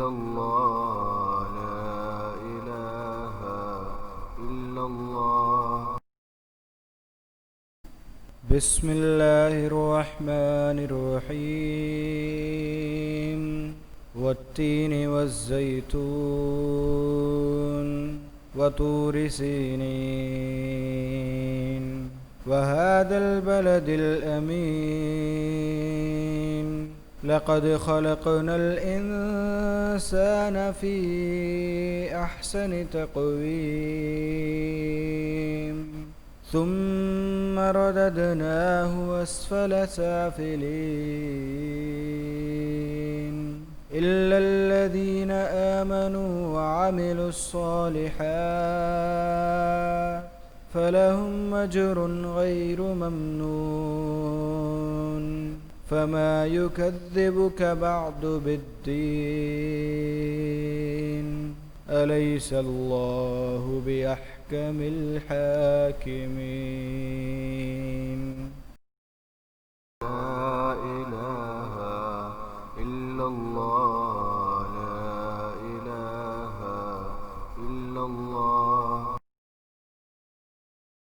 إلا الله لا إله إلا الله. بسم الله الرحمن الرحيم. والتين والزيتون وطور سينين وهذا البلد الأمين لقد خلقنا الإنسان في أحسن تقويم ثم رددناه أسفل سافلين إلا الذين آمنوا وعملوا الصالحات فلهم أجر غير ممنون فما يكذبك بعد بالدين أليس الله بأحكم الحاكمين.